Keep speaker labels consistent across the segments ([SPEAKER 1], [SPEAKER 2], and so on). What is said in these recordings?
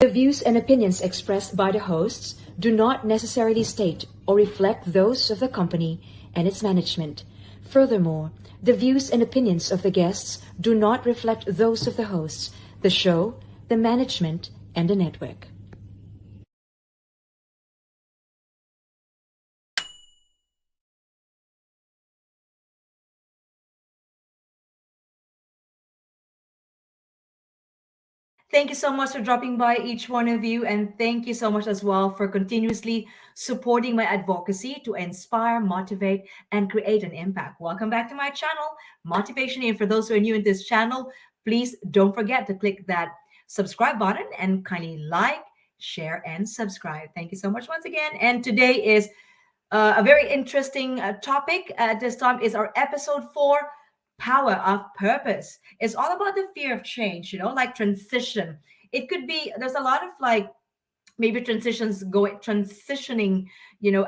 [SPEAKER 1] The views and opinions expressed by the hosts do not necessarily state or reflect those of the company and its management. Furthermore, the views and opinions of the guests do not reflect those of the hosts, the show, the management, and the network.
[SPEAKER 2] Thank you so much for dropping by, each one of you. And thank you so much as well for continuously supporting my advocacy to inspire, motivate, and create an impact. Welcome back to my channel, Motivationalee. And for those who are new in this channel, please don't forget to click that subscribe button and kindly like, share, and subscribe. Thank you so much once again. And today is a very interesting topic at this time is our episode 4, power of purpose. It's all about the fear of change, like transition. It could be, there's a lot of like maybe transitioning,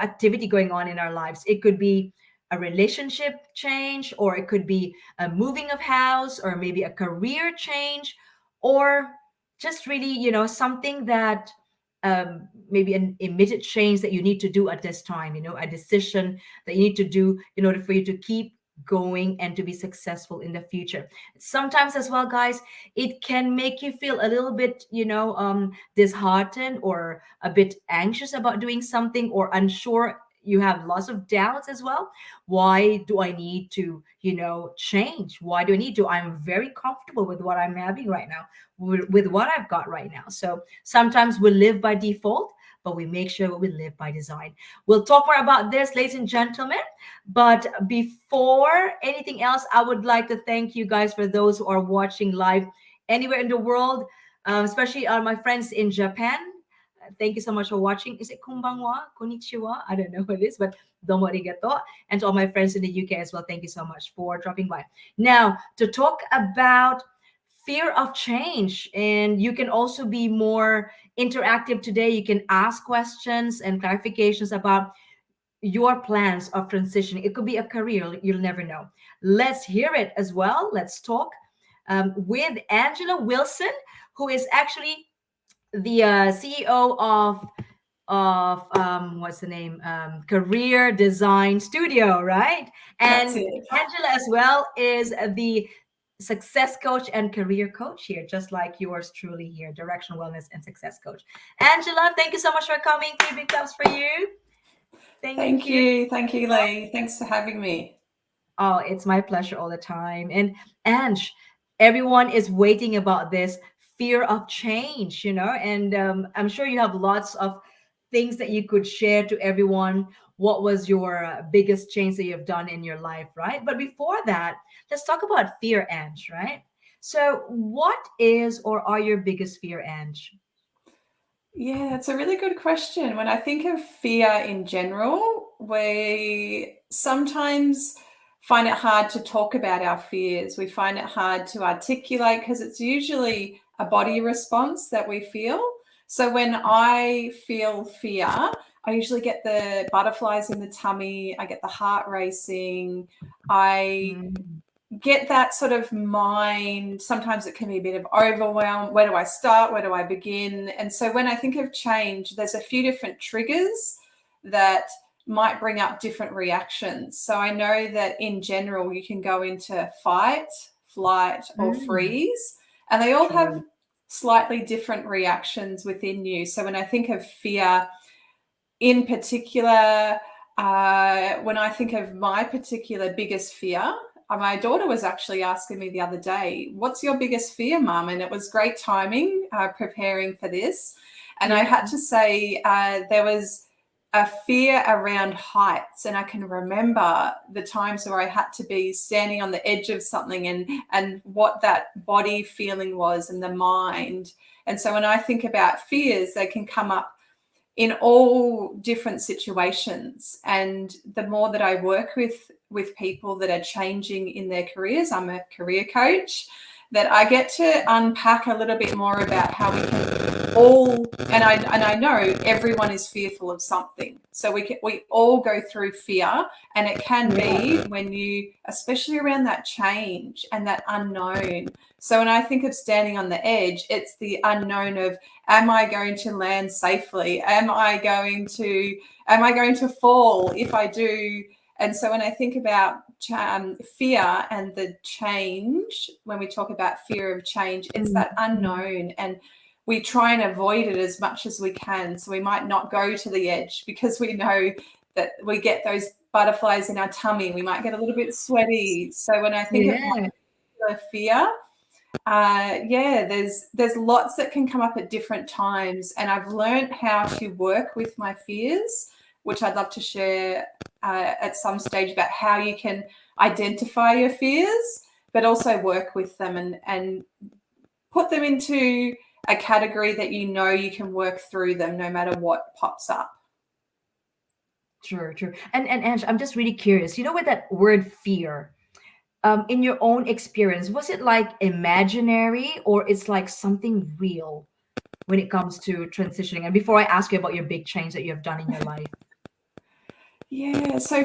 [SPEAKER 2] activity going on in our lives. It could be a relationship change, or it could be a moving of house, or maybe a career change, or just really, something that maybe an immediate change that you need to do at this time, a decision that you need to do in order for you to keep going and to be successful in the future. Sometimes as well, guys, it can make you feel a little bit, disheartened or a bit anxious about doing something, or unsure. You have lots of doubts as well. Why do I need to, change? Why do I need to? I'm very comfortable with what I'm having right now, with what I've got right now. So sometimes we live by default, but we make sure we live by design. We'll talk more about this, ladies and gentlemen. But before anything else, I would like to thank you guys for those who are watching live anywhere in the world, especially my friends in Japan. Thank you so much for watching. Is it konbanwa, konnichiwa? I don't know what it is, but domo arigato. And to all my friends in the UK as well, thank you so much for dropping by. Now, to talk about fear of change, and you can also be more interactive today. You can ask questions and clarifications about your plans of transition. It could be a career, you'll never know. Let's hear it as well. Let's talk with Angela Wilson, who is actually the CEO of what's the name, Career Design Studio, right?
[SPEAKER 3] That's
[SPEAKER 2] And
[SPEAKER 3] it.
[SPEAKER 2] Angela as well is the success coach and career coach here, just like yours truly here, directional wellness and success coach. Angela, thank you so much for coming. 3 big cups for you.
[SPEAKER 3] Thank you, Lee. Thanks for having me.
[SPEAKER 2] Oh, it's my pleasure all the time. And Ange, everyone is waiting about this fear of change, and I'm sure you have lots of things that you could share to everyone. What was your biggest change that you've done in your life, right? But before that, let's talk about fear, Ange, right? So what is or are your biggest fear, Ange?
[SPEAKER 3] Yeah, it's a really good question. When I think of fear in general, we sometimes find it hard to talk about our fears. We find it hard to articulate because it's usually a body response that we feel. So when I feel fear, I usually get the butterflies in the tummy, I get the heart racing, I get that sort of mind. Sometimes it can be a bit of overwhelm. Where do I start? Where do I begin? And so when I think of change, there's a few different triggers that might bring up different reactions. So I know that in general, you can go into fight, flight, or freeze, and they all have slightly different reactions within you. So when I think of fear in particular, when I think of my particular biggest fear, my daughter was actually asking me the other day, what's your biggest fear, Mum? And it was great timing preparing for this. And I had to say there was a fear around heights. And I can remember the times where I had to be standing on the edge of something and what that body feeling was and the mind. And so when I think about fears, they can come up in all different situations. And the more that I work with people that are changing in their careers, I'm a career coach, that I get to unpack a little bit more about how we can all, and I know everyone is fearful of something. So we all go through fear, and it can be when you, especially around that change and that unknown. So when I think of standing on the edge, it's the unknown of, am I going to land safely? Am I going to fall if I do? And so when I think about fear and the change, when we talk about fear of change, it's that unknown, and we try and avoid it as much as we can. So we might not go to the edge because we know that we get those butterflies in our tummy. We might get a little bit sweaty. So when I think of fear, there's lots that can come up at different times, and I've learned how to work with my fears, which I'd love to share at some stage, about how you can identify your fears, but also work with them and put them into a category that you know you can work through them no matter what pops up.
[SPEAKER 2] True, true. And Ange, I'm just really curious. You know, with that word fear, in your own experience, was it like imaginary or it's like something real when it comes to transitioning? And before I ask you about your big change that you have done in your life.
[SPEAKER 3] Yeah, so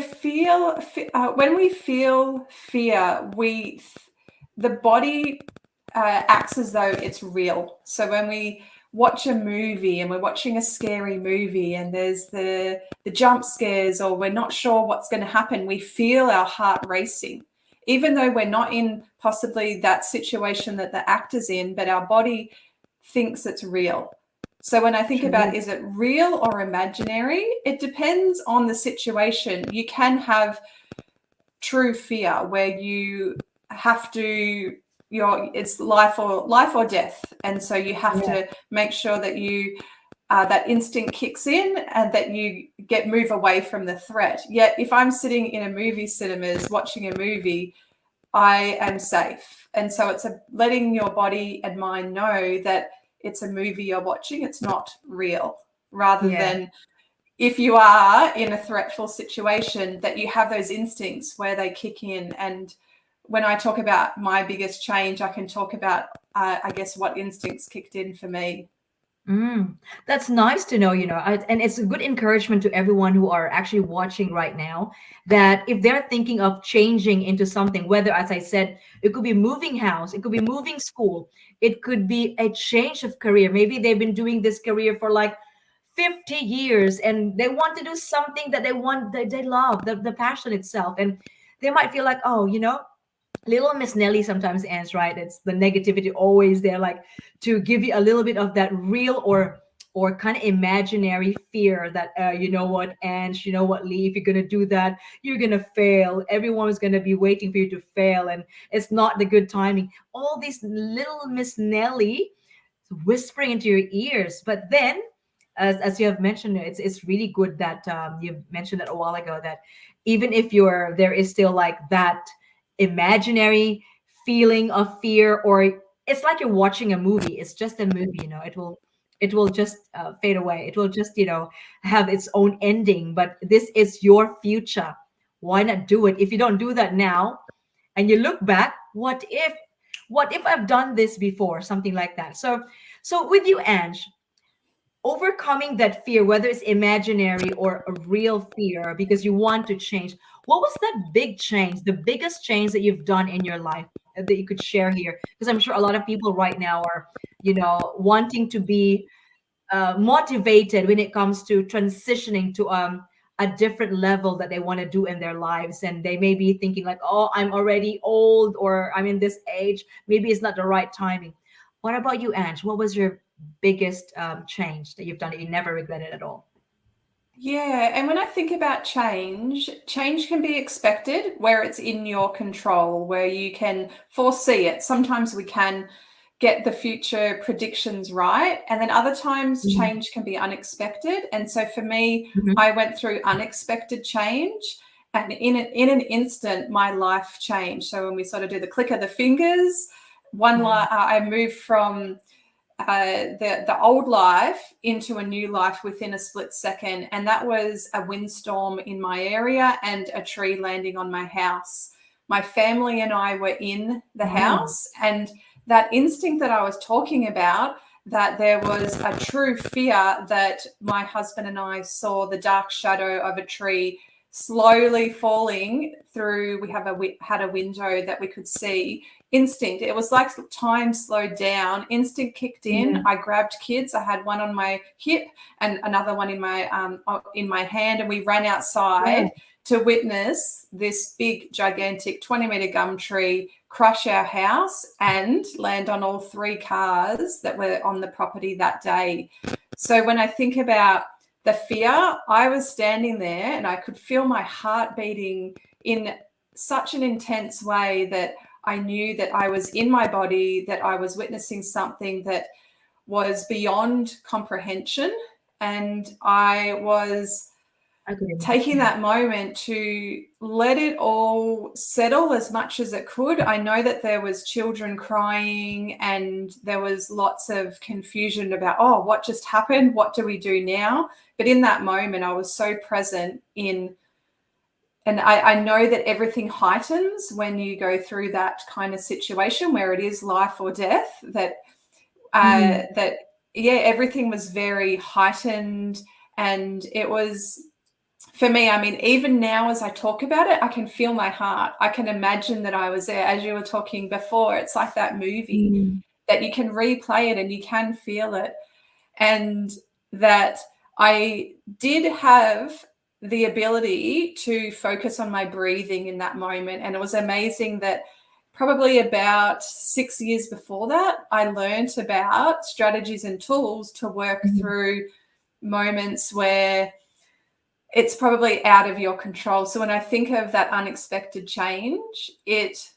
[SPEAKER 3] when we feel fear, the body acts as though it's real. So when we watch a movie and we're watching a scary movie and there's the jump scares, or we're not sure what's going to happen, we feel our heart racing, even though we're not in possibly that situation that the actor's in, but our body thinks it's real. So when I think about, is it real or imaginary? It depends on the situation. You can have true fear where you have to, it's life or death. And so you have to make sure that you, that instinct kicks in and that you move away from the threat. Yet if I'm sitting in a movie cinemas watching a movie, I am safe. And so it's letting your body and mind know that it's a movie you're watching, it's not real, rather than if you are in a threatful situation, that you have those instincts where they kick in. And when I talk about my biggest change, I can talk about, I guess, what instincts kicked in for me.
[SPEAKER 2] That's nice to know, and it's a good encouragement to everyone who are actually watching right now, that if they're thinking of changing into something, whether, as I said, it could be moving house, it could be moving school, it could be a change of career. Maybe they've been doing this career for like 50 years and they want to do something that they love, the passion itself. And they might feel like, oh, little Miss Nelly sometimes ends, right? It's the negativity always there, like to give you a little bit of that real or kind of imaginary fear that you know what, Ange, you know what, Lee, if you're gonna do that, you're gonna fail. Everyone is gonna be waiting for you to fail, and it's not the good timing. All these little Miss Nelly whispering into your ears. But then, as you have mentioned, it's really good that you mentioned it a while ago, that even if there is still like that imaginary feeling of fear, or it's like you're watching a movie, it's just a movie, it will just fade away, it will just have its own ending, but this is your future. Why not do it? If you don't do that now and you look back, what if I've done this before, something like that. So with you, Ange, overcoming that fear, whether it's imaginary or a real fear, because you want to change, what was that big change, the biggest change that you've done in your life that you could share here? Because I'm sure a lot of people right now are, wanting to be motivated when it comes to transitioning to a different level that they want to do in their lives, and they may be thinking like, oh, I'm already old, or I'm in this age, maybe it's not the right timing. What about you, Ange? What was your biggest change that you've done that you never regretted at all?
[SPEAKER 3] Yeah, and when I think about change can be expected where it's in your control, where you can foresee it. Sometimes we can get the future predictions right, and then other times change can be unexpected. And so for me, I went through unexpected change, and in an instant, my life changed. So when we sort of do the click of the fingers, I moved from the old life into a new life within a split second. And that was a windstorm in my area and a tree landing on my house. My family and I were in the house, and that instinct that I was talking about, that there was a true fear that my husband and I saw the dark shadow of a tree slowly falling through. We had a window that we could see. Instinct. It was like time slowed down. Instinct kicked in.
[SPEAKER 2] Yeah.
[SPEAKER 3] I grabbed kids. I had one on my hip and another one in my hand, and we ran outside to witness this big, gigantic 20-meter gum tree crush our house and land on all 3 cars that were on the property that day. So when I think about the fear, I was standing there and I could feel my heart beating in such an intense way that I knew that I was in my body, that I was witnessing something that was beyond comprehension. And I was taking that moment to let it all settle as much as it could. I know that there was children crying and there was lots of confusion about, oh, what just happened? What do we do now? But in that moment, I was so present in, and I know that everything heightens when you go through that kind of situation where it is life or death, that everything was very heightened. And it was, for me, I mean, even now as I talk about it, I can feel my heart. I can imagine that I was there. As you were talking before, it's like that movie that you can replay it and you can feel it. And that I did have the ability to focus on my breathing in that moment. And it was amazing that probably about 6 years before that, I learned about strategies and tools to work through moments where it's probably out of your control. So when I think of that unexpected change, it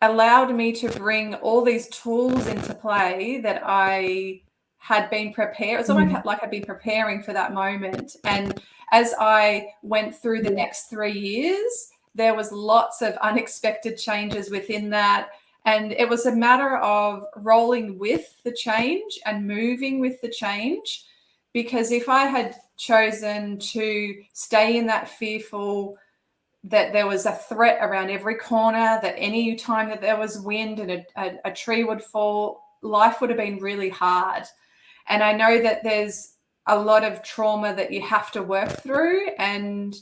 [SPEAKER 3] allowed me to bring all these tools into play that I had been prepared. It's almost like I'd been preparing for that moment. And as I went through the next 3 years, there was lots of unexpected changes within that. And it was a matter of rolling with the change and moving with the change. Because if I had chosen to stay in that fearful, that there was a threat around every corner, that any time that there was wind and a tree would fall, life would have been really hard. And I know that there's a lot of trauma that you have to work through. And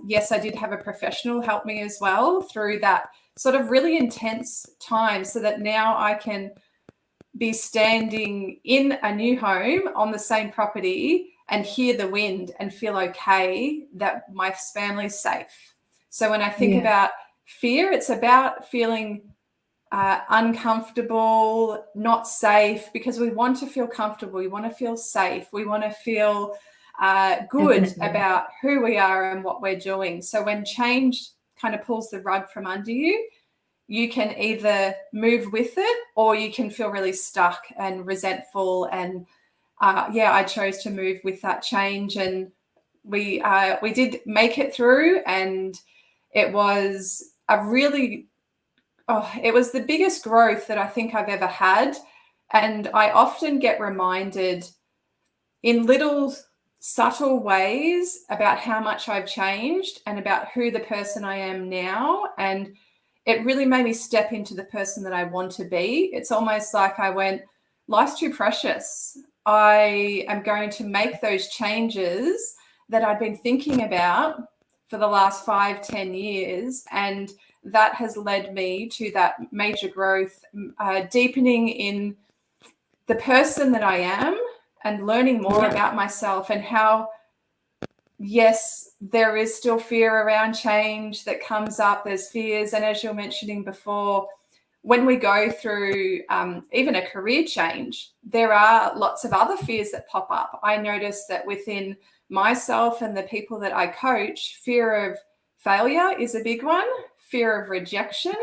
[SPEAKER 3] yes, I did have a professional help me as well through that sort of really intense time, so that now I can be standing in a new home on the same property and hear the wind and feel okay that my family's safe. So when I think about fear, it's about feeling uncomfortable, not safe, because we want to feel comfortable. We want to feel safe. We want to feel good about who we are and what we're doing. So when change kind of pulls the rug from under you, you can either move with it or you can feel really stuck and resentful. And I chose to move with that change, and we did make it through. And it was it was the biggest growth that I think I've ever had. And I often get reminded in little subtle ways about how much I've changed and about who the person I am now. And it really made me step into the person that I want to be. It's almost like I went, life's too precious. I am going to make those changes that I've been thinking about for the last 5-10 years. And that has led me to that major growth, deepening in the person that I am and learning more about myself, and how, yes, there is still fear around change that comes up. There's fears. And as you're mentioning before, when we go through even a career change, there are lots of other fears that pop up. I notice that within myself and the people that I coach, fear of failure is a big one. Fear of rejection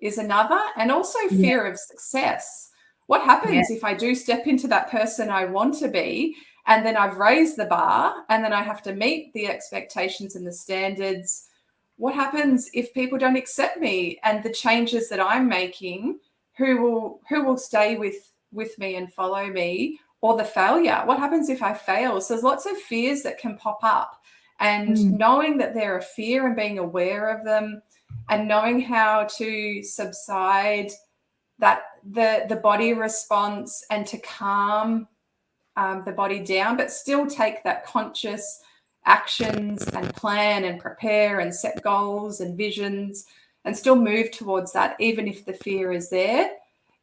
[SPEAKER 3] is another. And also fear of success. What happens if I do step into that person I want to be, and then I've raised the bar, and then I have to meet the expectations and the standards? What happens if people don't accept me and the changes that I'm making? Who will stay with me and follow me? Or the failure? What happens if I fail? So there's lots of fears that can pop up, and knowing that they're a fear and being aware of them and knowing how to subside that the body response, and to calm the body down, but still take that conscious actions and plan and prepare and set goals and visions and still move towards that, even if the fear is there.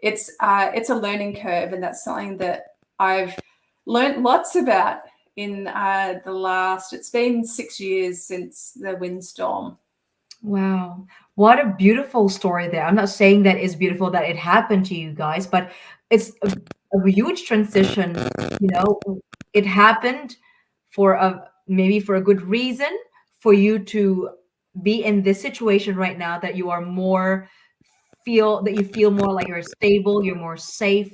[SPEAKER 3] It's a learning curve, and that's something that I've learned lots about in it's been 6 years since the windstorm.
[SPEAKER 2] Wow. What a beautiful story there. I'm not saying that it's beautiful that it happened to you guys, but it's a huge transition. You know, it happened for maybe for a good reason for you to be in this situation right now, that you are more that you feel more like you're stable, you're more safe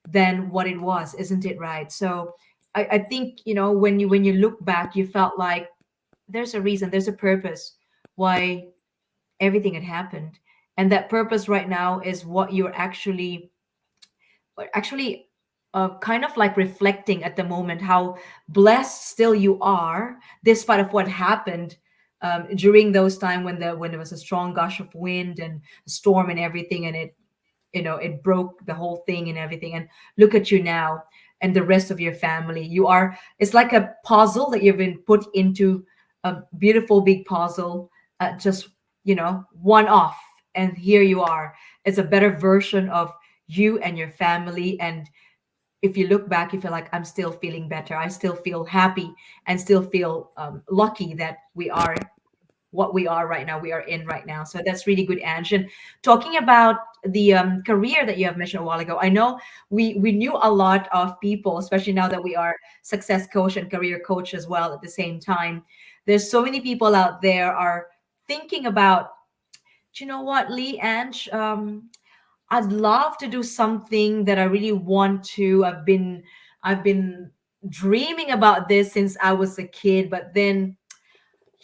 [SPEAKER 2] than what it was, isn't it right? So I think, when you look back, you felt like there's a reason, there's a purpose why everything had happened. And that purpose right now is what you're actually kind of like reflecting at the moment, how blessed still you are despite of what happened during those time when there was a strong gush of wind and a storm and everything, and it broke the whole thing and everything. And look at you now and the rest of your family. It's like a puzzle that you've been put into a beautiful big puzzle, just one off, and here you are. It's a better version of you and your family. And if you look back, you feel like, I'm still feeling better, I still feel happy, and still feel lucky that we are what we are right now, we are in right now. So that's really good, Ange. And talking about the career that you have mentioned a while ago, I know we knew a lot of people, especially now that we are success coach and career coach as well at the same time. There's so many people out there are thinking about, do you know what, Lee, Ange, I'd love to do something that I really want to. I've been dreaming about this since I was a kid, but then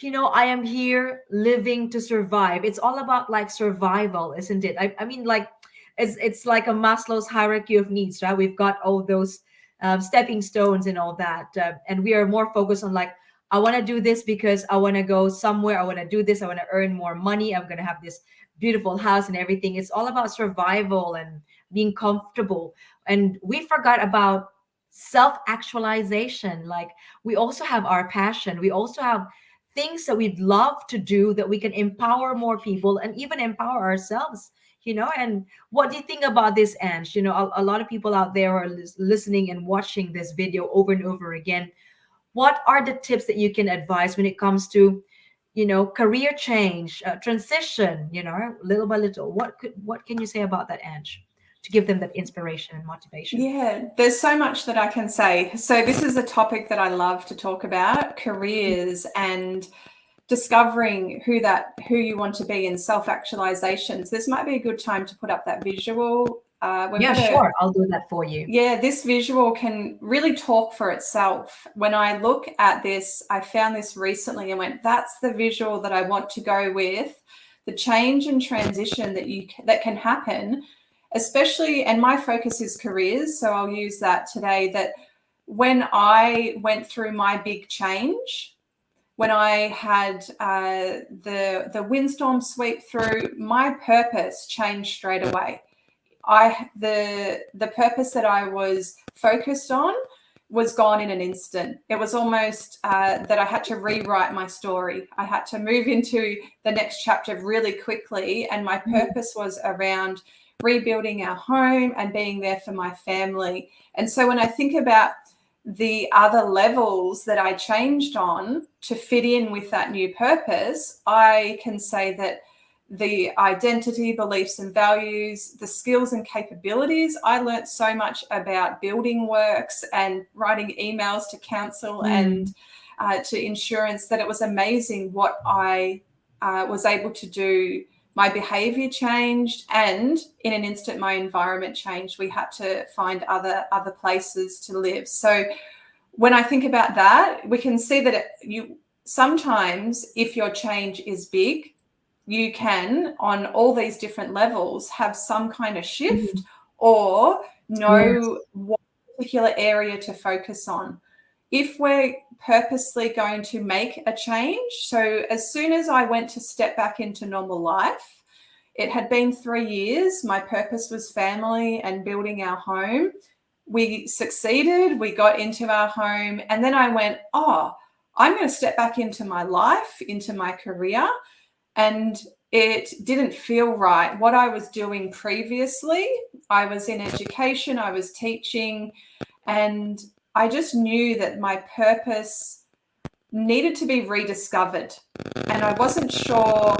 [SPEAKER 2] I am here living to survive. It's all about like survival, isn't it? I mean, like it's like a Maslow's hierarchy of needs, right? We've got all those stepping stones and all that, and we are more focused on like, I want to do this because I want to go somewhere. I want to do this. I want to earn more money. I'm going to have this beautiful house and everything. It's all about survival and being comfortable. And we forgot about self actualization. Like, we also have our passion. We also have things that we'd love to do that we can empower more people and even empower ourselves. And what do you think about this, Ange? A lot of people out there are listening and watching this video over and over again. What are the tips that you can advise when it comes to career change, transition, little by little? What can you say about that, Ange, to give them that inspiration and motivation?
[SPEAKER 3] Yeah, there's so much that I can say. So this is a topic that I love to talk about, careers and discovering who you want to be, and self-actualizations. This might be a good time to put up that visual.
[SPEAKER 2] Yeah, sure. I'll do that for you.
[SPEAKER 3] Yeah, this visual can really talk for itself. When I look at this, I found this recently and went, that's the visual that I want to go with. The change and transition that can happen, especially, and my focus is careers, so I'll use that today, that when I went through my big change, when I had the windstorm sweep through, my purpose changed straight away. The purpose that I was focused on was gone in an instant. It was almost that I had to rewrite my story. I had to move into the next chapter really quickly, and my purpose was around rebuilding our home and being there for my family. And so when I think about the other levels that I changed on to fit in with that new purpose, I can say that the identity, beliefs and values, the skills and capabilities, I learned so much about building works and writing emails to council and to insurance, that it was amazing what I was able to do. My behavior changed, and in an instant, my environment changed. We had to find other places to live. So when I think about that, we can see that sometimes, if your change is big, you can, on all these different levels, have some kind of shift or know what particular area to focus on. If we're purposely going to make a change, so as soon as I went to step back into normal life, It had been 3 years. My purpose was family and building our home. We succeeded. We got into our home. And then I went, oh, I'm going to step back into my life, into my career. And it didn't feel right. What I was doing previously, I was in education, I was teaching, and I just knew that my purpose needed to be rediscovered. And I wasn't sure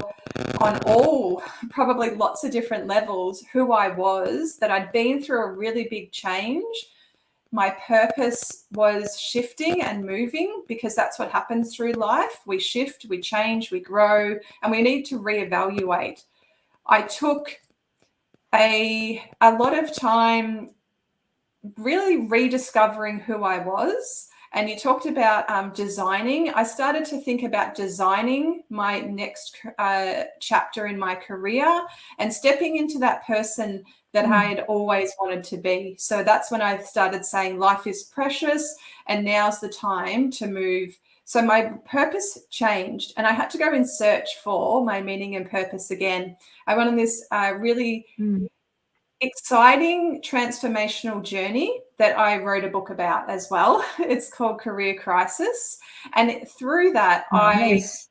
[SPEAKER 3] on all, probably lots of different levels, who I was, that I'd been through a really big change. My purpose was shifting and moving, because that's what happens through life. We shift, we change, we grow, and we need to reevaluate. I took a lot of time really rediscovering who I was. And you talked about designing. I started to think about designing my next chapter in my career and stepping into that person that I had always wanted to be. So that's when I started saying life is precious and now's the time to move. So my purpose changed, and I had to go and search for my meaning and purpose again. I went on this really exciting transformational journey that I wrote a book about as well. It's called Career Crisis. And through that, I
[SPEAKER 2] Nice.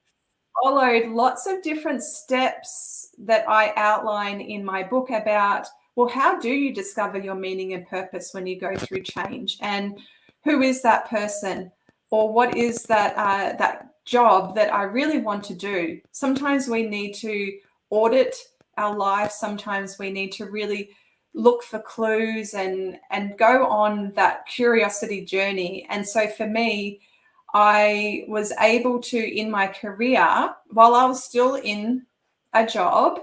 [SPEAKER 3] followed lots of different steps that I outline in my book about, well, how do you discover your meaning and purpose when you go through change? And who is that person? Or what is that job that I really want to do? Sometimes we need to audit our life. Sometimes we need to really look for clues and go on that curiosity journey. And so for me, I was able to, in my career, while I was still in a job,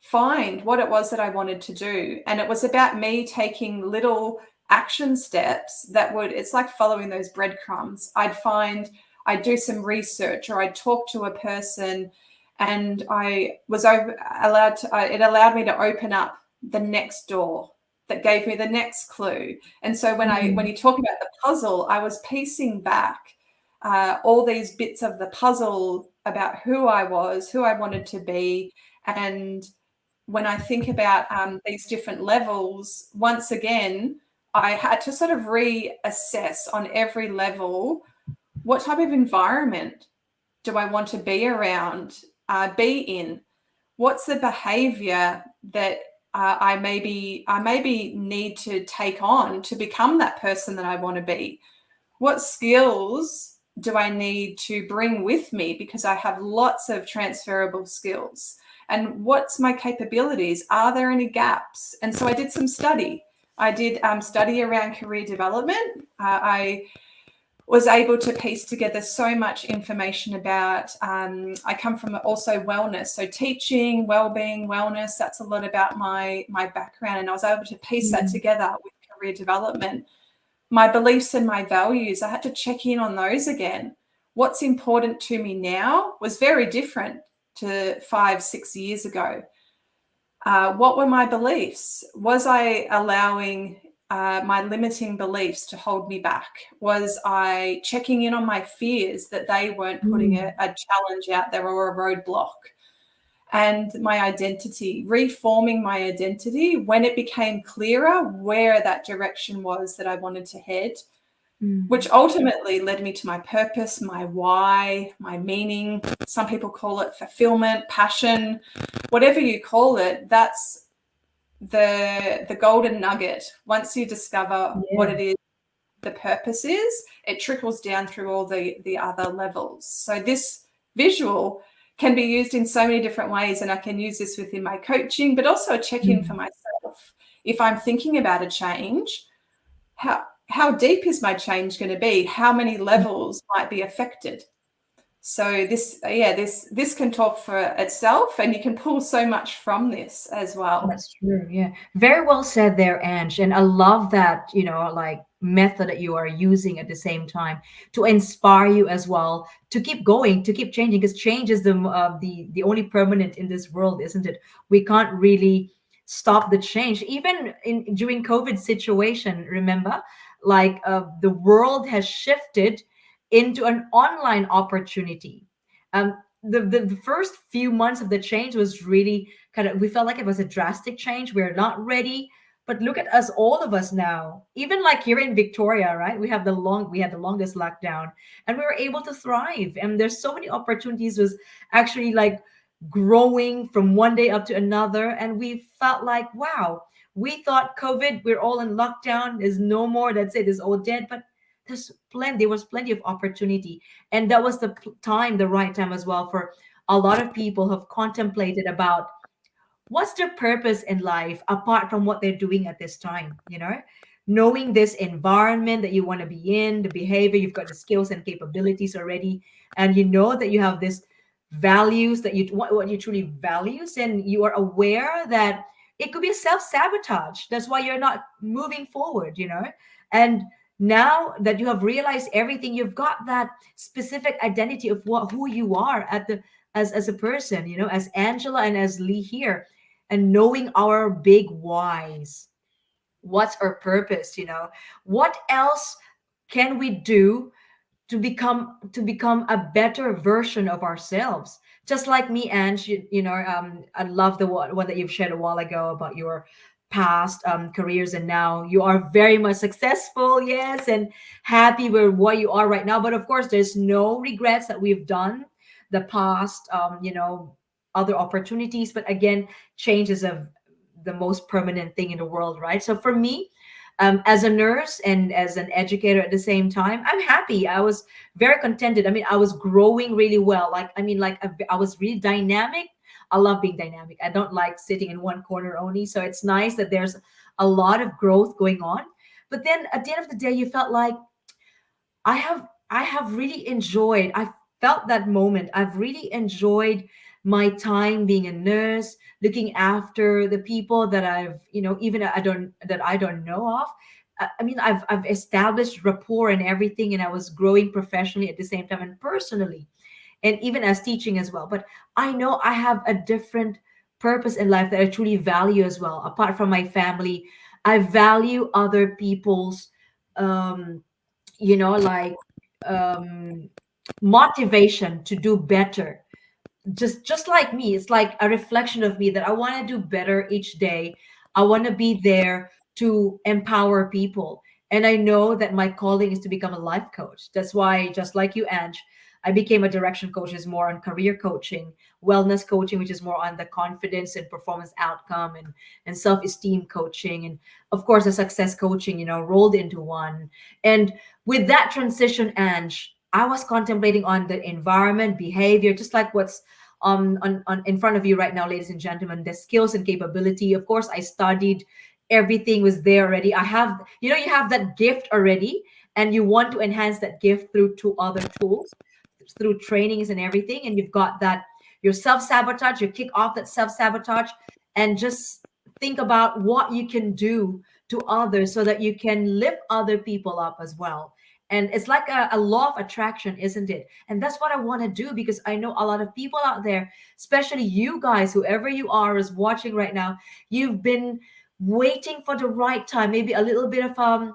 [SPEAKER 3] find what it was that I wanted to do. And it was about me taking little action steps that would, it's like following those breadcrumbs. I'd do some research, or I'd talk to a person, and I was allowed to, it allowed me to open up the next door that gave me the next clue. And so when you talk about the puzzle, I was piecing back all these bits of the puzzle about who I was, who I wanted to be. And when I think about these different levels, once again, I had to sort of reassess on every level, what type of environment do I want to be around, be in? What's the behavior that I maybe need to take on to become that person that I want to be? What skills do I need to bring with me, because I have lots of transferable skills? And what's my capabilities? Are there any gaps? And so I did some study. I did study around career development. I was able to piece together so much information about, I come from also wellness. So teaching, well-being, wellness, that's a lot about my background. And I was able to piece that together with career development. My beliefs and my values, I had to check in on those again. What's important to me now was very different to 5-6 years ago. What were my beliefs? Was I allowing my limiting beliefs to hold me back? Was I checking in on my fears that they weren't putting a challenge out there or a roadblock? And my identity, reforming my identity when it became clearer where that direction was that I wanted to head, which ultimately led me to my purpose, my why, my meaning. Some people call it fulfillment, passion, whatever you call it. That's the golden nugget. Once you discover what it is, the purpose is, it trickles down through all the other levels. So this visual can be used in so many different ways, and I can use this within my coaching, but also a check-in for myself. If I'm thinking about a change, how deep is my change going to be? How many levels might be affected? So this can talk for itself, and you can pull so much from this as well.
[SPEAKER 2] That's true. Yeah. Very well said there, Ange. And I love that, like method that you are using at the same time to inspire you as well to keep going, to keep changing, because change is the only permanent in this world, isn't it? We can't really stop the change. Even during COVID situation, remember, like the world has shifted into an online opportunity. the first few months of the change was really kind of, we felt like it was a drastic change. We're not ready. But look at us, all of us now. Even like here in Victoria, right? We had the longest lockdown, and we were able to thrive. And there's so many opportunities was actually like growing from one day up to another. And we felt like, wow, we thought COVID, we're all in lockdown, there's no more, that's it, it's all dead. But there was plenty of opportunity. And that was the right time as well for a lot of people who have contemplated about what's their purpose in life apart from what they're doing at this time, knowing this environment that you want to be in, the behavior, you've got the skills and capabilities already, and you know that you have this values that you what you truly values, and you are aware that it could be a self-sabotage. That's why you're not moving forward, and now that you have realized everything, you've got that specific identity of who you are at the as a person, as Angela and as Lee here, and knowing our big whys. What's our purpose? What else can we do to become a better version of ourselves? Just like me, Ange, I love the one that you've shared a while ago about your past careers, and now you are very much successful, yes, and happy with what you are right now. But of course, there's no regrets that we've done the past, other opportunities. But again, change is the most permanent thing in the world, right? So for me, as a nurse and as an educator at the same time, I'm happy. I was very contented. I mean, I was growing really well. I was really dynamic. I love being dynamic. I don't like sitting in one corner only. So it's nice that there's a lot of growth going on. But then at the end of the day, you felt like I have really enjoyed. I felt that moment. I've really enjoyed my time being a nurse, looking after the people that even I don't know of. I mean, I've established rapport and everything, and I was growing professionally at the same time and personally, and even as teaching as well. But I know I have a different purpose in life that I truly value as well. Apart from my family, I value other people's um like um motivation to do better. Just like me, it's like a reflection of me that I want to do better each day. I want to be there to empower people, and I know that my calling is to become a life coach. That's why, just like you, Ange, I became a direction coach, is more on career coaching, wellness coaching, which is more on the confidence and performance outcome, and self-esteem coaching, and of course the success coaching, rolled into one. And with that transition, Ange, I was contemplating on the environment, behavior, just like what's on in front of you right now, ladies and gentlemen, the skills and capability. Of course, I studied, everything was there already. I have, you have that gift already, and you want to enhance that gift through two other tools, through trainings and everything. And you've got that, your self-sabotage, you kick off that self-sabotage, and just think about what you can do to others so that you can lift other people up as well. And it's like a law of attraction, isn't it? And that's what I want to do, because I know a lot of people out there, especially you guys, whoever you are is watching right now, you've been waiting for the right time, maybe a little bit of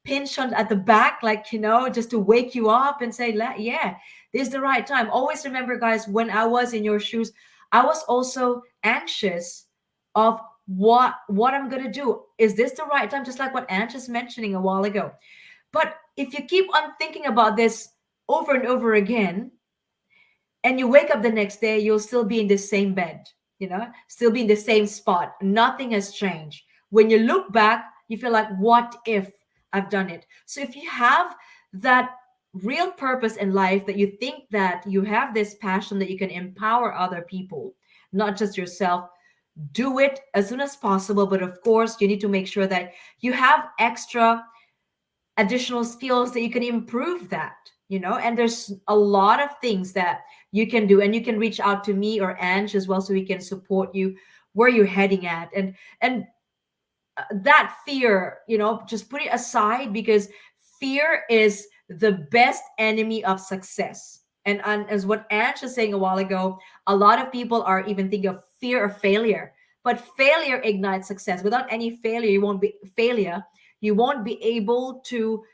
[SPEAKER 2] pinch on at the back, like, just to wake you up and say, yeah, this is the right time. Always remember, guys, when I was in your shoes, I was also anxious of what I'm gonna do. Is this the right time? Just like what Ange was mentioning a while ago. But if you keep on thinking about this over and over again, and you wake up the next day, you'll still be in the same bed, still be in the same spot. Nothing has changed. When you look back, you feel like, what if I've done it? So if you have that real purpose in life, that you think that you have this passion that you can empower other people, not just yourself, do it as soon as possible. But of course, you need to make sure that you have extra additional skills that you can improve that, and there's a lot of things that you can do, and you can reach out to me or Ange as well, so we can support you where you're heading at. And that fear, just put it aside, because fear is the best enemy of success. And as what Ange was saying a while ago, a lot of people are even thinking of fear of failure, but failure ignites success. Without any failure, you won't be able to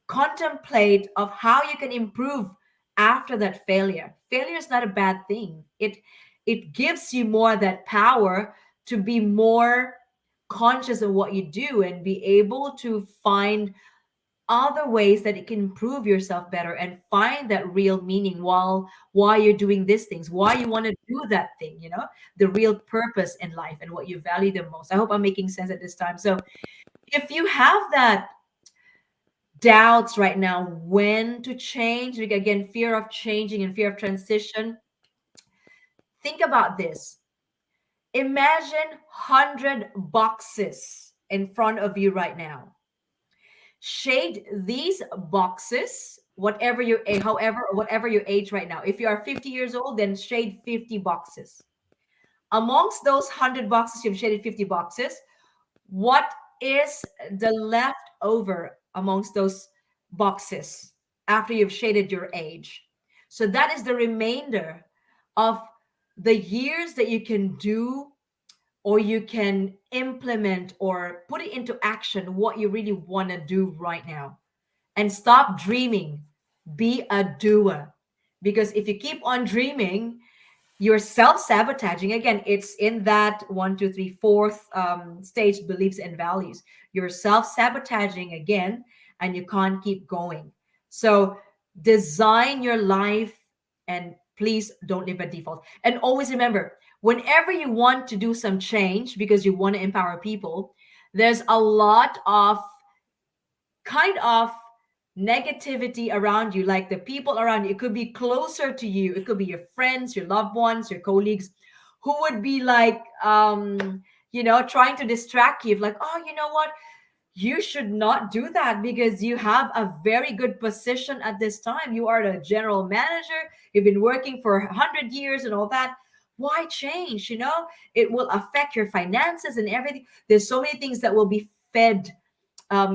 [SPEAKER 2] contemplate of how you can improve after that failure. Failure is not a bad thing. It gives you more that power to be more conscious of what you do and be able to find other ways that you can improve yourself better and find that real meaning while you're doing these things, why you want to do that thing, the real purpose in life and what you value the most. I hope I'm making sense at this time. So if you have that doubts right now when to change, like, again, fear of changing and fear of transition, think about this. Imagine 100 boxes in front of you right now. Shade these boxes, whatever your age, however, or whatever your age right now. If you are 50 years old, then shade 50 boxes. Amongst those 100 boxes, you've shaded 50 boxes. What is the leftover amongst those boxes after you've shaded your age? So that is the remainder of the years that you can do, or you can implement or put it into action what you really want to do right now. And stop dreaming. Be a doer. Because if you keep on dreaming, you're self-sabotaging. Again, it's in that one, two, three, fourth stage, beliefs and values. You're self-sabotaging again, and you can't keep going. So design your life, and please don't live by default. And always remember, whenever you want to do some change because you want to empower people, there's a lot of kind of negativity around you, like the people around you. It could be closer to you, it could be your friends, your loved ones, your colleagues, who would be like trying to distract you, like, oh, you know what, you should not do that because you have a very good position at this time. You are the general manager, you've been working for 100 years and all that. Why change? It will affect your finances and everything. There's so many things that will be fed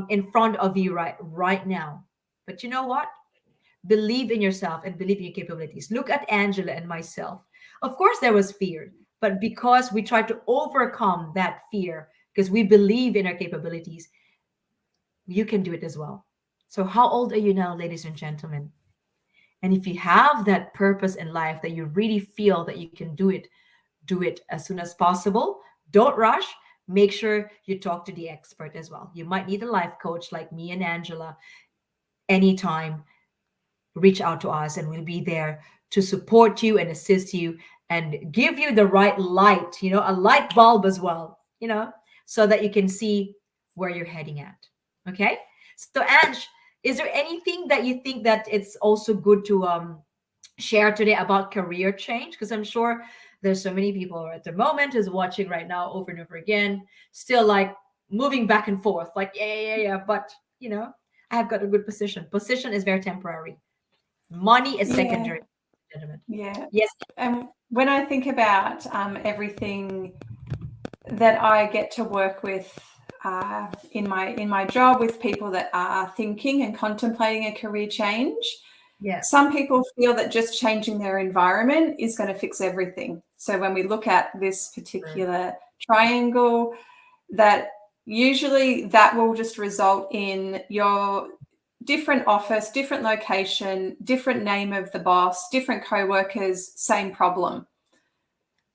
[SPEAKER 2] in front of you right now. But you know what? Believe in yourself and believe in your capabilities. Look at Angela and myself. Of course, there was fear, but because we tried to overcome that fear, because we believe in our capabilities, you can do it as well. So, how old are you now, ladies and gentlemen? And if you have that purpose in life that you really feel that you can do it as soon as possible. Don't rush. Make sure you talk to the expert as well. You might need a life coach like me and Angela. Anytime, reach out to us and we'll be there to support you and assist you and give you the right light, a light bulb as well, so that you can see where you're heading at. Okay. So, Ange, is there anything that you think that it's also good to share today about career change? Because I'm sure there's so many people at the moment is watching right now over and over again, still like moving back and forth, like, yeah. But, I have got a good position. Position is very temporary. Money is
[SPEAKER 3] Yeah,
[SPEAKER 2] secondary, gentlemen.
[SPEAKER 3] yeah.
[SPEAKER 2] Yes.
[SPEAKER 3] And when I think about everything that I get to work with in my job with people that are thinking and contemplating a career change,
[SPEAKER 2] Yes.
[SPEAKER 3] some people feel that just changing their environment is going to fix everything. So when we look at this particular triangle, that usually that will just result in your different office, different location, different name of the boss, different co-workers, same problem.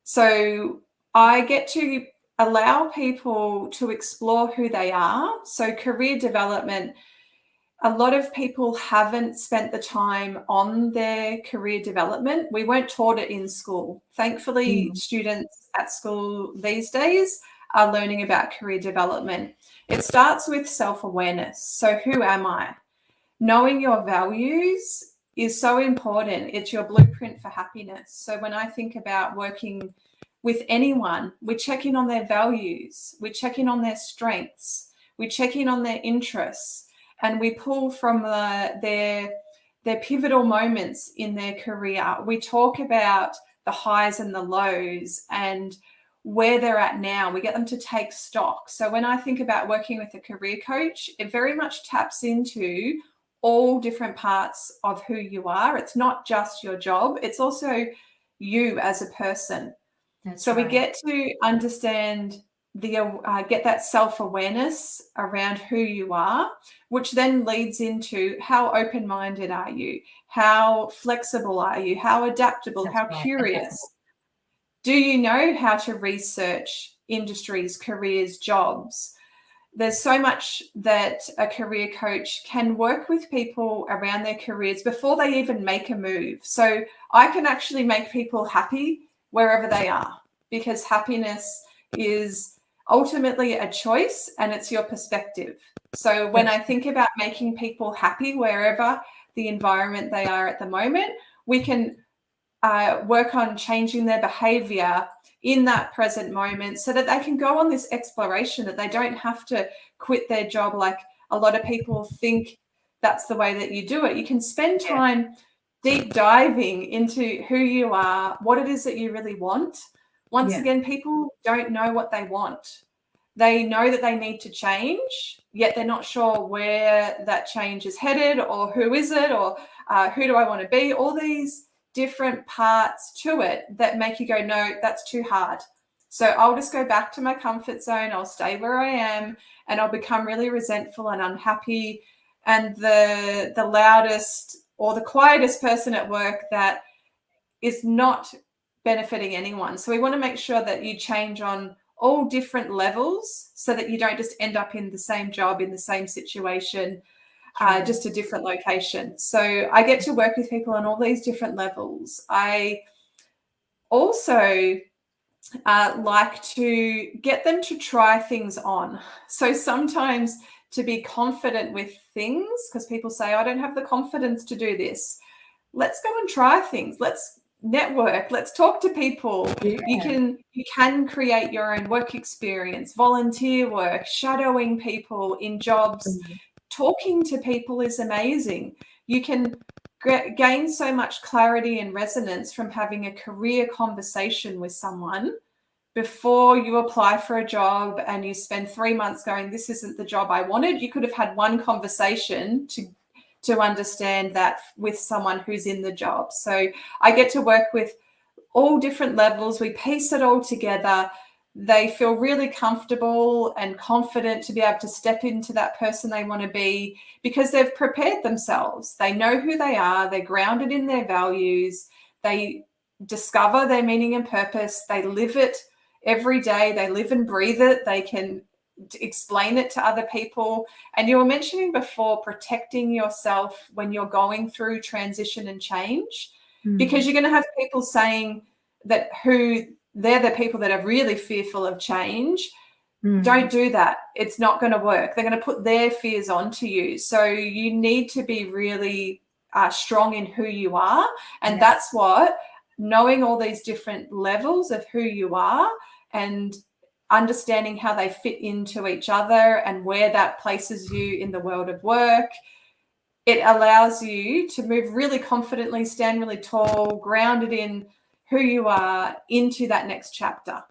[SPEAKER 3] So I get to allow people to explore who they are. So career development, a lot of people haven't spent the time on their career development. We weren't taught it in school. Thankfully, students at school these days are learning about career development. It starts with self-awareness. So who am I? Knowing your values is so important. It's your blueprint for happiness. So when I think about working with anyone, we check in on their values, we check in on their strengths, we check in on their interests, and we pull from their pivotal moments in their career. We talk about the highs and the lows and where they're at now. We get them to take stock. So when I think about working with a career coach, it very much taps into all different parts of who you are. It's not just your job, it's also you as a person.
[SPEAKER 2] That's
[SPEAKER 3] So we
[SPEAKER 2] right.
[SPEAKER 3] get to understand get that self-awareness around who you are, which then leads into how open-minded are you, how flexible are you, how adaptable,
[SPEAKER 2] That's
[SPEAKER 3] how
[SPEAKER 2] right.
[SPEAKER 3] curious. Do you know how to research industries, careers, jobs? There's so much that a career coach can work with people around their careers before they even make a move. So I can actually make people happy wherever they are, because happiness is ultimately a choice and it's your perspective. So when I think about making people happy wherever the environment they are at the moment, we can work on changing their behavior in that present moment so that they can go on this exploration, that they don't have to quit their job like a lot of people think that's the way that you do it. You can spend time deep diving into who you are, what it is that you really want. Once again, people don't know what they want. They know that they need to change, yet they're not sure where that change is headed, or who is it, or who do I want to be. All these different parts to it that make you go, no, that's too hard. So I'll just go back to my comfort zone. I'll stay where I am, and I'll become really resentful and unhappy, and the loudest or the quietest person at work that is not benefiting anyone. So we want to make sure that you change on all different levels so that you don't just end up in the same job, in the same situation, just a different location. So I get to work with people on all these different levels. I also like to get them to try things on. So sometimes to be confident with things, because people say, I don't have the confidence to do this. Let's go and try things. Let's network. Let's talk to people. You can create your own work experience, volunteer work, shadowing people in jobs. Talking to people is amazing. You can gain so much clarity and resonance from having a career conversation with someone before you apply for a job and you spend 3 months going, this isn't the job I wanted. You could have had one conversation to understand that with someone who's in the job. So I get to work with all different levels. We piece it all together. They feel really comfortable and confident to be able to step into that person they want to be, because they've prepared themselves. They know who they are. They're grounded in their values. They discover their meaning and purpose. They live it every day. They live and breathe it. They can explain it to other people. And you were mentioning before protecting yourself when you're going through transition and change, because you're going to have people saying that they're the people that are really fearful of change. Don't do that. It's not going to work. They're going to put their fears onto you. So you need to be really strong in who you are. And that's what knowing all these different levels of who you are and understanding how they fit into each other and where that places you in the world of work, it allows you to move really confidently, stand really tall, grounded in who you are into that next chapter.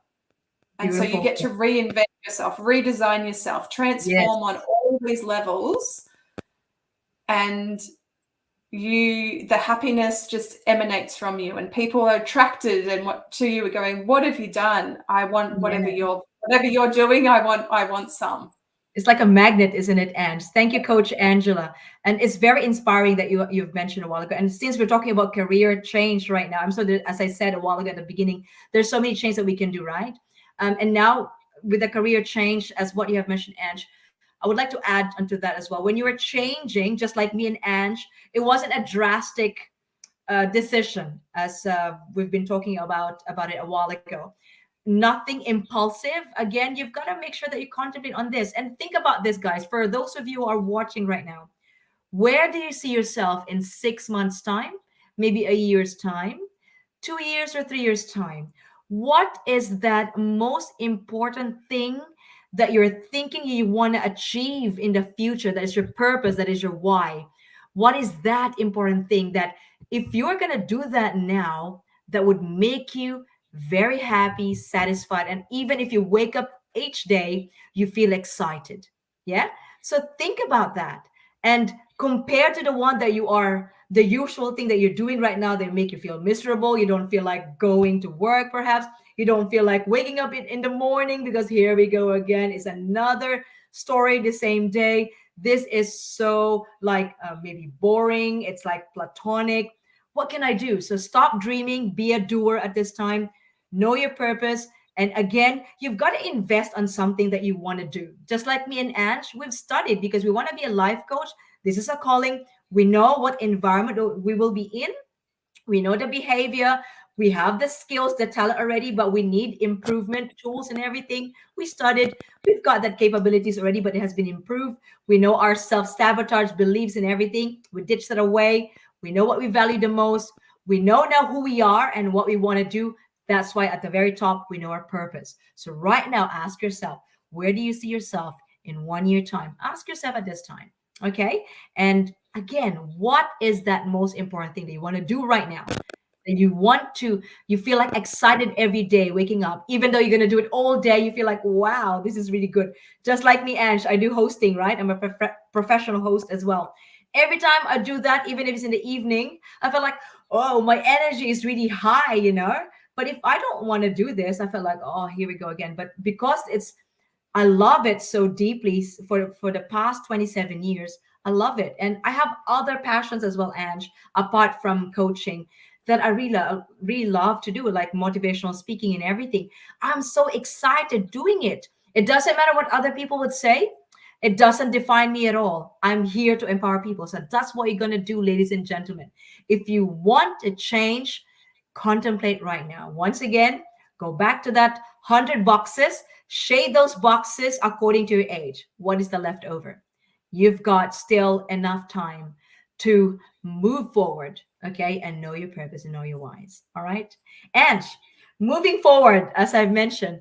[SPEAKER 3] And so you get to reinvent yourself, redesign yourself, transform on all these levels, and the happiness just emanates from you, and people are attracted to you are going, what have you done? I want whatever you're doing. I want some.
[SPEAKER 2] It's like a magnet, isn't it, Ange? Thank you, Coach Angela. And it's very inspiring that you've mentioned a while ago. And since we're talking about career change right now, as I said a while ago at the beginning, there's so many changes that we can do, right? And now with the career change, as what you have mentioned, Ange, I would like to add onto that as well. When you were changing, just like me and Ange, it wasn't a drastic decision, as we've been talking about it a while ago. Nothing impulsive. Again, you've got to make sure that you contemplate on this and think about this, guys. For those of you who are watching right now, where do you see yourself in 6 months' time, maybe a year's time, 2 years or 3 years' time? What is that most important thing that you're thinking you want to achieve in the future? That is your purpose, that is your why. What is that important thing that if you're going to do that now, that would make you very happy, satisfied, and even if you wake up each day, you feel excited? Yeah. So think about that. And compared to the one that you are, the usual thing that you're doing right now, they make you feel miserable. You don't feel like going to work, perhaps. You don't feel like waking up in the morning, because here we go again. It's another story the same day. This is so like maybe boring. It's like platonic. What can I do? So stop dreaming, be a doer at this time, know your purpose. And again, you've got to invest on something that you want to do. Just like me and Ange, we've studied because we want to be a life coach. This is a calling. We know what environment we will be in. We know the behavior. We have the skills, the talent already, but we need improvement tools and everything. We studied. We've got that capabilities already, but it has been improved. We know our self-sabotage beliefs and everything. We ditched that away. We know what we value the most. We know now who we are and what we want to do. That's why at the very top, we know our purpose. So right now, ask yourself, where do you see yourself in 1 year time? Ask yourself at this time. Okay. And again, what is that most important thing that you want to do right now? And you feel like excited every day waking up, even though you're going to do it all day. You feel like, wow, this is really good. Just like me, Ange, I do hosting, right? I'm a professional host as well. Every time I do that, even if it's in the evening, I feel like, oh, my energy is really high, you know? But if I don't want to do this, I feel like, oh, here we go again. But because I love it so deeply for the past 27 years. I love it. And I have other passions as well, Ange, apart from coaching, that I really love to do, like motivational speaking and everything. I'm so excited doing it. It doesn't matter what other people would say. It doesn't define me at all. I'm here to empower people. So that's what you're going to do, ladies and gentlemen. If you want a change, contemplate right now. Once again, go back to that 100 boxes, shade those boxes according to your age. What is the leftover? You've got still enough time to move forward, okay, and know your purpose and know your whys. All right. And moving forward, as I've mentioned,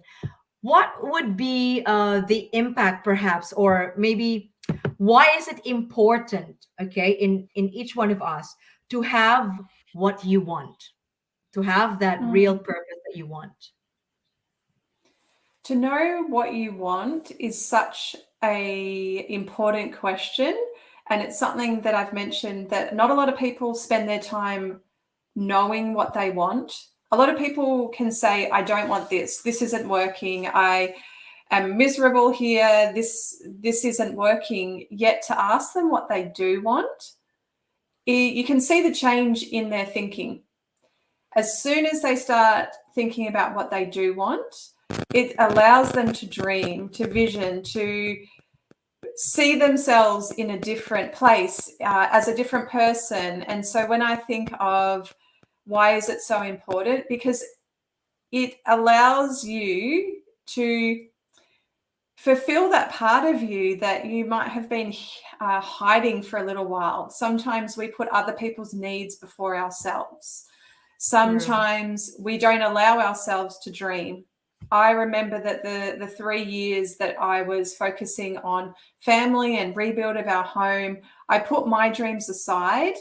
[SPEAKER 2] what would be the impact, perhaps, or maybe why is it important, okay, in each one of us to have what you want, to have that real
[SPEAKER 3] Mm.
[SPEAKER 2] purpose that you want?
[SPEAKER 3] To know what you want is such a important question, and it's something that I've mentioned that not a lot of people spend their time knowing what they want. A lot of people can say, I don't want this. This isn't working. I am miserable here. This isn't working. Yet to ask them what they do want, you can see the change in their thinking. As soon as they start thinking about what they do want, it allows them to dream, to vision, to see themselves in a different place, as a different person. And so when I think of why is it so important, because it allows you to fulfill that part of you that you might have been hiding for a little while. Sometimes we put other people's needs before ourselves. Sometimes we don't allow ourselves to dream. I remember that the 3 years that I was focusing on family and rebuild of our home, I put my dreams aside,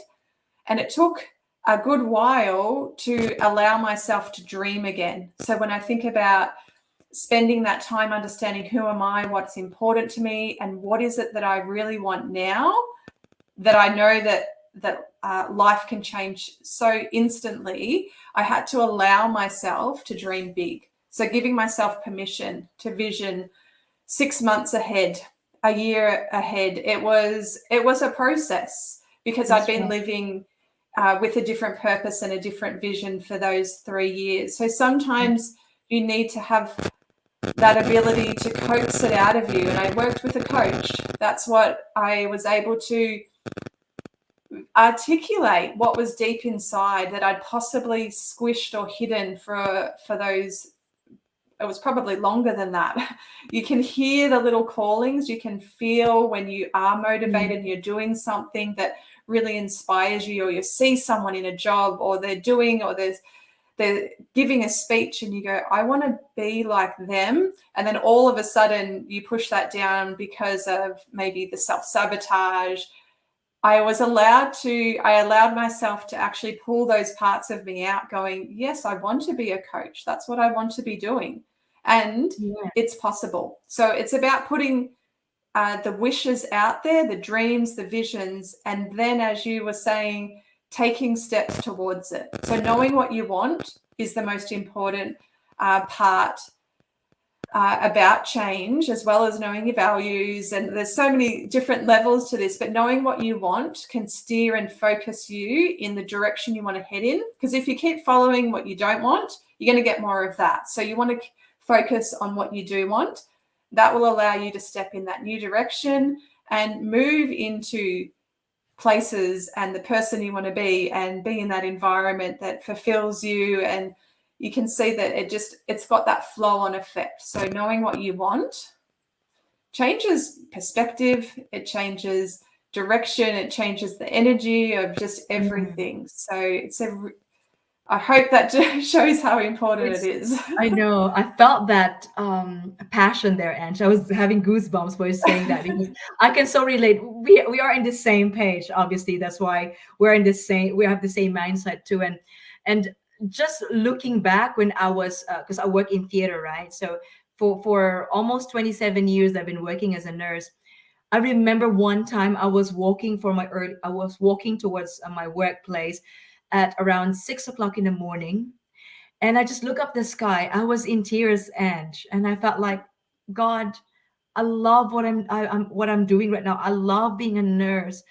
[SPEAKER 3] and it took a good while to allow myself to dream again. So when I think about spending that time understanding who am I, what's important to me, and what is it that I really want now, that I know that life can change so instantly, I had to allow myself to dream big. So giving myself permission to vision 6 months ahead, a year ahead. It was a process, because I'd been living with a different purpose and a different vision for those 3 years. So sometimes you need to have that ability to coax it out of you. And I worked with a coach. That's what I was able to articulate, what was deep inside that I'd possibly squished or hidden for those. It was probably longer than that. You can hear the little callings. You can feel when you are motivated and you're doing something that really inspires you, or you see someone in a job, or they're giving a speech, and you go, I want to be like them. And then all of a sudden you push that down because of maybe the self-sabotage. I allowed myself to actually pull those parts of me out, going, yes, I want to be a coach. That's what I want to be doing. And it's possible. So it's about putting the wishes out there, the dreams, the visions, and then, as you were saying, taking steps towards it. So knowing what you want is the most important part about change, as well as knowing your values. And there's so many different levels to this, but knowing what you want can steer and focus you in the direction you want to head in. Because if you keep following what you don't want, you're going to get more of that. So you want to focus on what you do want. That will allow you to step in that new direction and move into places and the person you want to be, and be in that environment that fulfills you. And you can see that it's got that flow on effect. So knowing what you want changes perspective, it changes direction, it changes the energy of just everything. So I hope that shows how important it is.
[SPEAKER 2] I know. I felt that passion there, and I was having goosebumps while saying that, because I can so relate. We are in the same page. Obviously, that's why we're in the same. We have the same mindset too. And just looking back when I was, because I work in theater, right? So for almost 27 years, I've been working as a nurse. I remember one time I was walking towards my workplace at around 6 o'clock in the morning, and I just look up the sky. I was in tears, and I felt like, God, I love what I'm doing right now. I love being a nurse.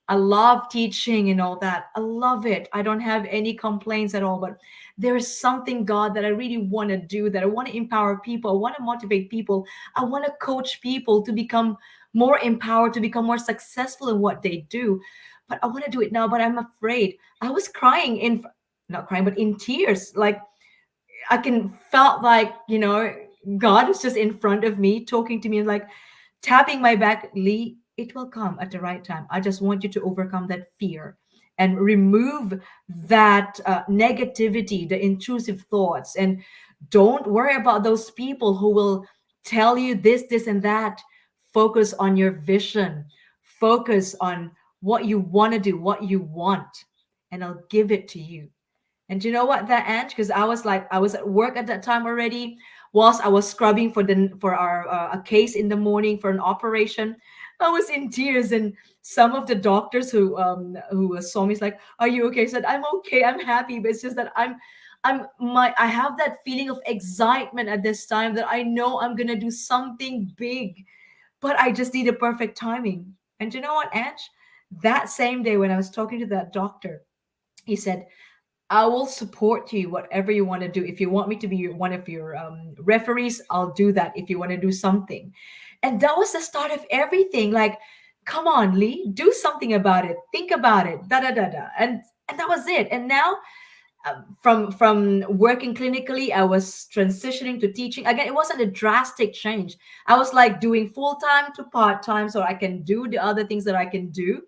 [SPEAKER 2] I love teaching and all that. I love it. I don't have any complaints at all. But there is something, God, that I really want to do. That I want to empower people. I want to motivate people. I want to coach people to become more empowered, to become more successful in what they do. But I want to do it now. But I'm afraid. I was crying not crying, but in tears. Like, I can felt like, God is just in front of me talking to me and like tapping my back. Lee, it will come at the right time. I just want you to overcome that fear and remove that negativity, the intrusive thoughts, and don't worry about those people who will tell you this and that. Focus on your vision. Focus on what you want to do, what you want, and I'll give it to you. And you know what, that Ange? Because I was at work at that time already. Whilst I was scrubbing for our a case in the morning for an operation, I was in tears. And some of the doctors who saw me is like, "Are you okay?" I said, "I'm okay. I'm happy." But it's just that I have that feeling of excitement at this time, that I know I'm gonna do something big, but I just need a perfect timing. And you know what, Ange? That same day when I was talking to that doctor, he said, I will support you, whatever you want to do. If you want me to be one of your referees, I'll do that. If you want to do something. And that was the start of everything. Like, come on, Lee, do something about it. Think about it. Da da da da. And that was it. And now, from working clinically, I was transitioning to teaching. Again, it wasn't a drastic change. I was like doing full time to part time, so I can do the other things that I can do.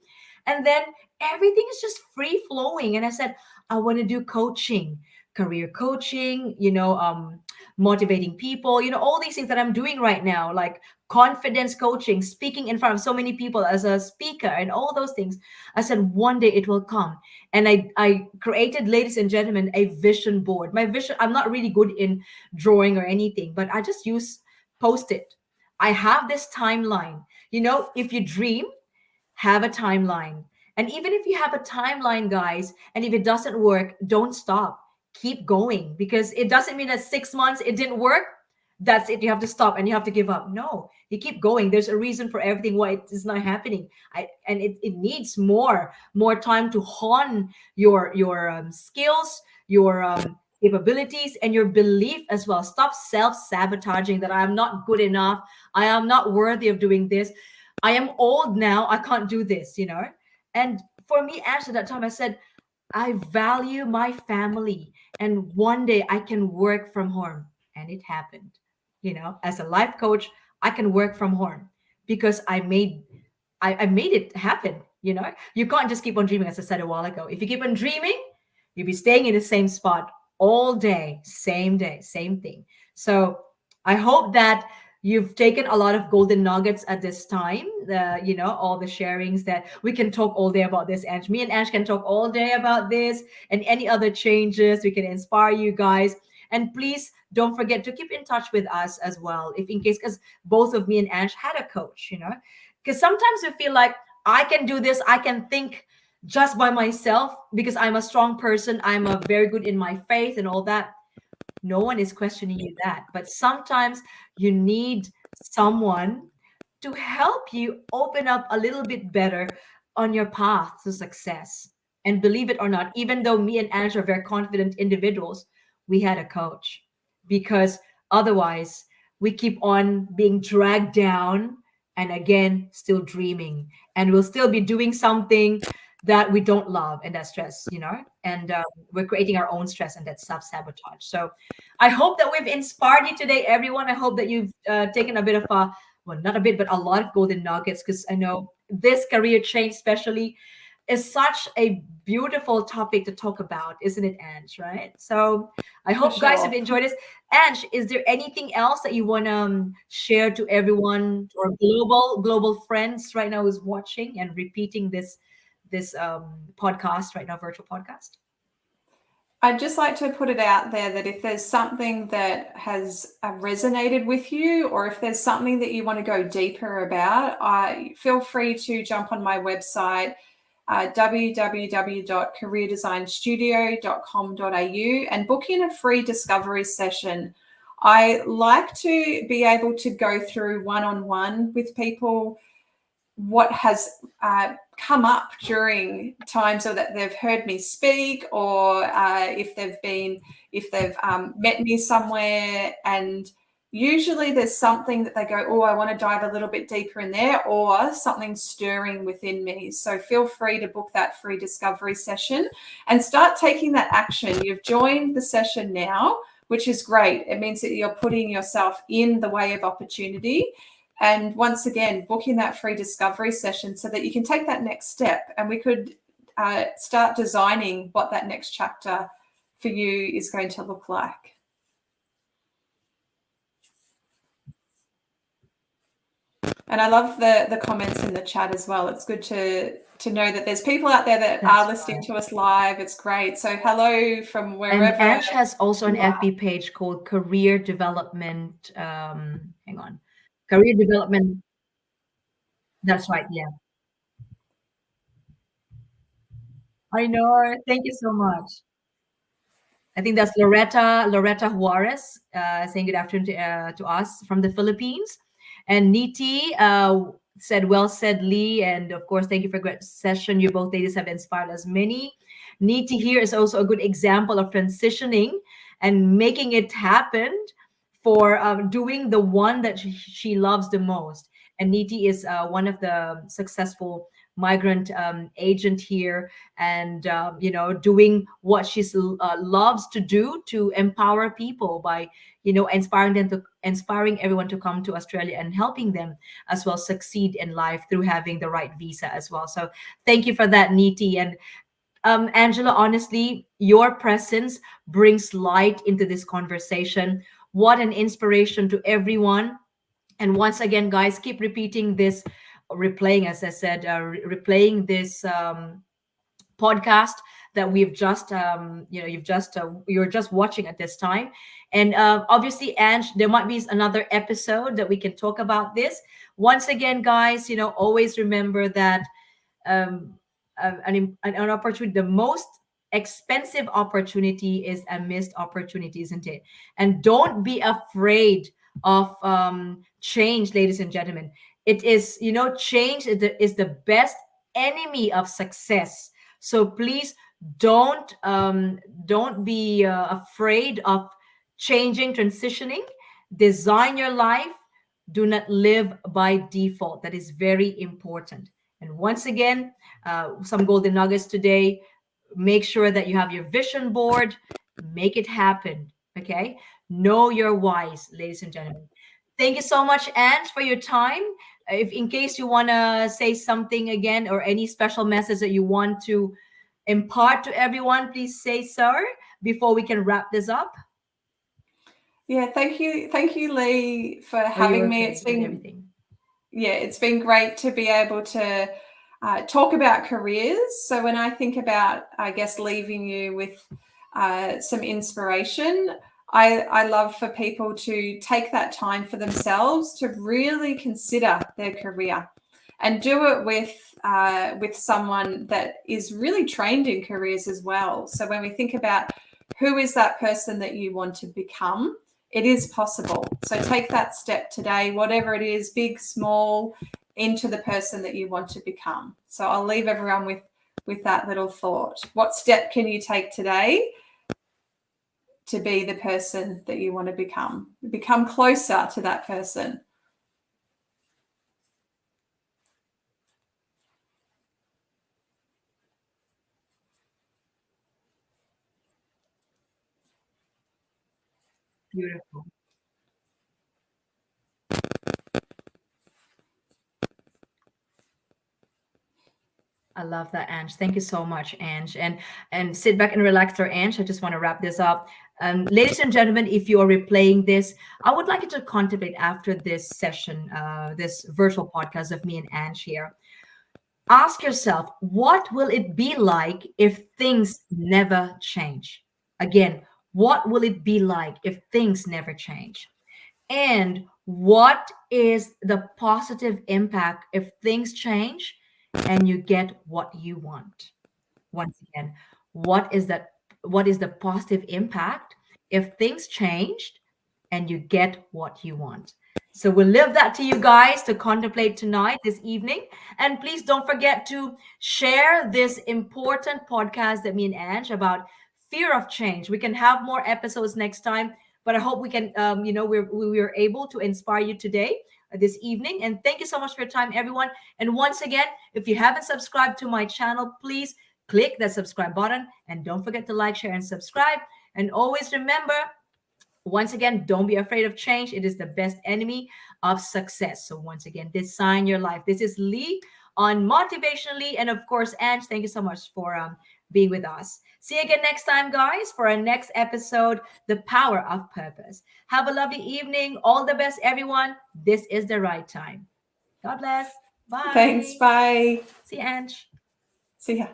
[SPEAKER 2] And then everything is just free flowing. And I said, I want to do coaching, career coaching, motivating people, all these things that I'm doing right now, like confidence coaching, speaking in front of so many people as a speaker, and all those things. I said, one day it will come. And I created, ladies and gentlemen, a vision board. My vision, I'm not really good in drawing or anything, but I just use Post-it. I have this timeline. If you dream, have a timeline. And even if you have a timeline, guys, and if it doesn't work, don't stop. Keep going, because it doesn't mean that 6 months it didn't work. That's it. You have to stop and you have to give up. No, you keep going. There's a reason for everything why it is not happening. And it needs more time to hone your skills, your capabilities, and your belief as well. Stop self-sabotaging that I am not good enough. I am not worthy of doing this. I am old now. I can't do this. And for me, at that time, I said, I value my family, and one day I can work from home. And it happened. As a life coach, I can work from home because I made it happen. You can't just keep on dreaming, as I said a while ago. If you keep on dreaming, you'll be staying in the same spot all day, same thing. So I hope that you've taken a lot of golden nuggets at this time. All the sharings that we can talk all day about this. Me and Ange can talk all day about this and any other changes. We can inspire you guys. And please don't forget to keep in touch with us as well, if in case, because both of me and Ange had a coach, because sometimes we feel like I can do this, I can think just by myself because I'm a strong person, I'm a very good in my faith and all that. No one is questioning you that, but sometimes you need someone to help you open up a little bit better on your path to success. And believe it or not, even though me and Ange are very confident individuals, we had a coach, because otherwise we keep on being dragged down and again still dreaming, and we'll still be doing something that we don't love, and that's stress, and we're creating our own stress, and that's self-sabotage. So I hope that we've inspired you today, everyone. I hope that you've taken a bit of a, well, not a bit, but a lot of golden nuggets, because I know this career change, especially, is such a beautiful topic to talk about, isn't it, Ange? Right? So I
[SPEAKER 3] For
[SPEAKER 2] hope guys have
[SPEAKER 3] sure.
[SPEAKER 2] enjoyed this. Ange, is there anything else that you want to share to everyone, or global friends right now who's watching and repeating this podcast right now, virtual podcast?
[SPEAKER 3] I'd just like to put it out there that if there's something that has resonated with you, or if there's something that you want to go deeper about, feel free to jump on my website, www.careerdesignstudio.com.au, and book in a free discovery session. I like to be able to go through one-on-one with people what has come up during times so that they've heard me speak, or if they've met me somewhere, and usually there's something that they go, oh, I want to dive a little bit deeper in there, or something stirring within me. So feel free to book that free discovery session and start taking that action. You've joined the session now, which is great. It means that you're putting yourself in the way of opportunity. And once again, booking that free discovery session so that you can take that next step, and we could start designing what that next chapter for you is going to look like. And I love the comments in the chat as well. It's good to know that there's people out there that are listening to us live. It's great. So hello from wherever.
[SPEAKER 2] And Ange has also an FB page called Career Development. Hang on. Career Development. That's right. Yeah. I know. Thank you so much. I think that's Loretta Juarez saying good afternoon to us from the Philippines. And Niti said, well said, Lee. And of course, thank you for a great session. You both ladies have inspired us many. Niti here is also a good example of transitioning and making it happen, for doing the one that she loves the most. And Niti is one of the successful migrant agent here, and doing what she loves to do, to empower people by inspiring everyone to come to Australia, and helping them as well succeed in life through having the right visa as well. So thank you for that, Niti. And Angela, honestly, your presence brings light into this conversation. What an inspiration to everyone. And once again, guys, keep repeating this, replaying, as I said, replaying this podcast that we've just you're just watching at this time. And obviously, Ange, there might be another episode that we can talk about this. Once again, guys, always remember that an opportunity, the most expensive opportunity is a missed opportunity, isn't it? And don't be afraid of change, ladies and gentlemen. It is, change is the best enemy of success. So please don't be afraid of changing, transitioning. Design your life. Do not live by default. That is very important. And once again, some golden nuggets today. Make sure that you have your vision board. Make it happen. Okay. Know your whys, ladies and gentlemen. Thank you so much, Ange, for your time. If in case you want to say something again, or any special message that you want to impart to everyone, please say so before we can wrap this up.
[SPEAKER 3] Yeah, thank you, Lee, for having me. It's been
[SPEAKER 2] everything.
[SPEAKER 3] Yeah, it's been great to be able to talk about careers. So when I think about, I guess, leaving you with some inspiration, I love for people to take that time for themselves to really consider their career and do it with someone that is really trained in careers as well. So when we think about who is that person that you want to become, it is possible. So take that step today, whatever it is, big, small, into the person that you want to become. So I'll leave everyone with that little thought. What step can you take today to be the person that you want to become? Become closer to that person.
[SPEAKER 2] Beautiful. I love that, Ange. Thank you so much, Ange. And sit back and relax there, Ange. I just want to wrap this up. Ladies and gentlemen, if you are replaying this, I would like you to contemplate after this session, this virtual podcast of me and Ange here. Ask yourself, what will it be like if things never change? Again, what will it be like if things never change? And what is the positive impact if things change and you get what you want? Once again, what is the positive impact if things changed and you get what you want? So we'll leave that to you guys to contemplate tonight, this evening. And please don't forget to share this important podcast that me and Ange about fear of change. We can have more episodes next time, but I hope we can, we're able to inspire you today, this evening. And thank you so much for your time, everyone. And once again, if you haven't subscribed to my channel, please click that subscribe button and don't forget to like, share, and subscribe. And always remember, once again, don't be afraid of change. It is the best enemy of success. So once again, design your life. This is Lee on Motivationalee. And of course, Ange, thank you so much for being with us. See you again next time, guys, for our next episode, The Power of Purpose. Have a lovely evening. All the best, everyone. This is the right time. God bless. Bye.
[SPEAKER 3] Thanks. Bye.
[SPEAKER 2] See you, Ange.
[SPEAKER 3] See ya.